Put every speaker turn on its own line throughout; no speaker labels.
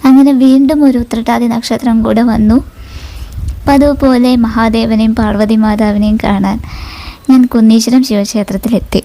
അങ്ങനെ വീണ്ടും ഒരു ഉത്രട്ടാതി നക്ഷത്രം കൂടെ വന്നു. പതുപോലെ മഹാദേവനെയും പാർവതി മാതാവിനെയും കാണാൻ ഞാൻ കുന്നീശ്വരം ശിവക്ഷേത്രത്തിലെത്തി.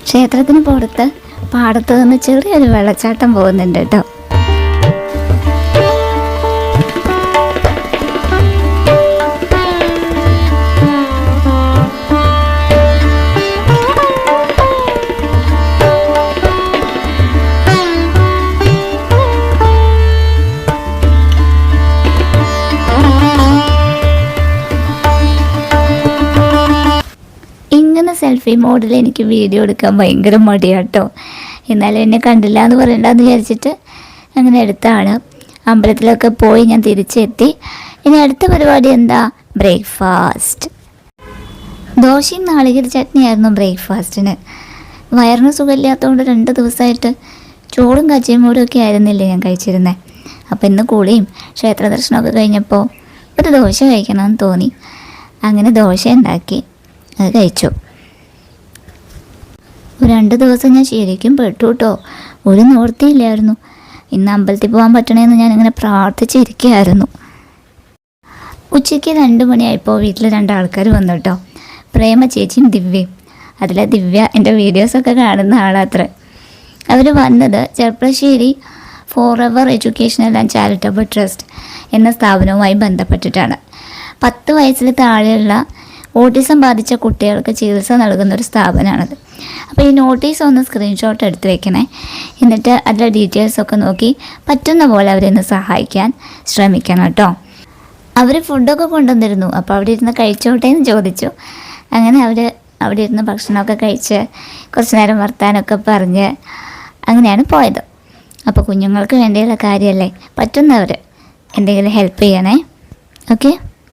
ക്ഷേത്രത്തിന് പുറത്ത് പാടത്ത് നിന്ന് ചെറിയൊരു വെള്ളച്ചാട്ടം പോകുന്നുണ്ട് കേട്ടോ. സെൽഫി മോഡിൽ എനിക്ക് വീഡിയോ എടുക്കാൻ ഭയങ്കര മടിയാട്ടോ. എന്നാലും എന്നെ കണ്ടില്ല എന്ന് പറയണ്ടെന്ന് വിചാരിച്ചിട്ട് അങ്ങനെ എടുത്താണ്. അമ്പലത്തിലൊക്കെ പോയി ഞാൻ തിരിച്ചെത്തി. ഇനി അടുത്ത പരിപാടി എന്താ? ബ്രേക്ക്ഫാസ്റ്റ്. ദോശയും നാളികേര ചട്നിയായിരുന്നു ബ്രേക്ക്ഫാസ്റ്റിന്. വയറിന് സുഖമില്ലാത്തതുകൊണ്ട് 2 ദിവസമായിട്ട് ചോറും കച്ചിമൂടും ഒക്കെ ആയിരുന്നില്ലേ ഞാൻ കഴിച്ചിരുന്നത്. അപ്പോൾ ഇന്ന് കൂടിയും ക്ഷേത്ര ദർശനമൊക്കെ കഴിഞ്ഞപ്പോൾ ഒരു ദോശ കഴിക്കണമെന്ന് തോന്നി. അങ്ങനെ ദോശ ഉണ്ടാക്കി അത് കഴിച്ചു. 2 ദിവസം ഞാൻ ശരിക്കും പെട്ടു കേട്ടോ. ഒരു നിവൃത്തിയില്ലായിരുന്നു. ഇന്ന് അമ്പലത്തിൽ പോകാൻ പറ്റണമെന്ന് ഞാനിങ്ങനെ പ്രാർത്ഥിച്ചിരിക്കുകയായിരുന്നു. ഉച്ചയ്ക്ക് 2 മണിയായപ്പോൾ വീട്ടിൽ 2 ആൾക്കാർ വന്നു കേട്ടോ. പ്രേമ ചേച്ചിയും ദിവ്യയും. അതിലെ ദിവ്യ എൻ്റെ വീഡിയോസൊക്കെ കാണുന്ന ആളാത്രേ. അവർ വന്നത് Cherpulassery Forever educational and charitable trust എന്ന സ്ഥാപനവുമായി ബന്ധപ്പെട്ടിട്ടാണ്. 10 വയസ്സിൽ താഴെയുള്ള ഓട്ടിസം ബാധിച്ച കുട്ടികൾക്ക് ചികിത്സ നൽകുന്നൊരു സ്ഥാപനമാണത്. അപ്പോൾ ഈ നോട്ടീസ് ഒന്ന് സ്ക്രീൻഷോട്ട് എടുത്ത് വെക്കണേ. എന്നിട്ട് അതിലെ ഡീറ്റെയിൽസൊക്കെ നോക്കി പറ്റുന്ന പോലെ അവരെന്ന് സഹായിക്കാൻ ശ്രമിക്കണം കേട്ടോ. അവർ ഫുഡൊക്കെ കൊണ്ടുവന്നിരുന്നു. അപ്പോൾ അവിടെ ഇരുന്ന് കഴിച്ചോട്ടെ എന്ന് ചോദിച്ചു. അങ്ങനെ അവർ അവിടെ ഇരുന്ന് ഭക്ഷണമൊക്കെ കഴിച്ച് കുറച്ച് നേരം വർത്താനമൊക്കെ പറഞ്ഞ് അങ്ങനെയാണ് പോയത്. അപ്പോൾ കുഞ്ഞുങ്ങൾക്ക് വേണ്ടിയുള്ള കാര്യമല്ലേ, പറ്റുന്നവർ എന്തെങ്കിലും ഹെൽപ്പ് ചെയ്യണേ. ഓക്കെ.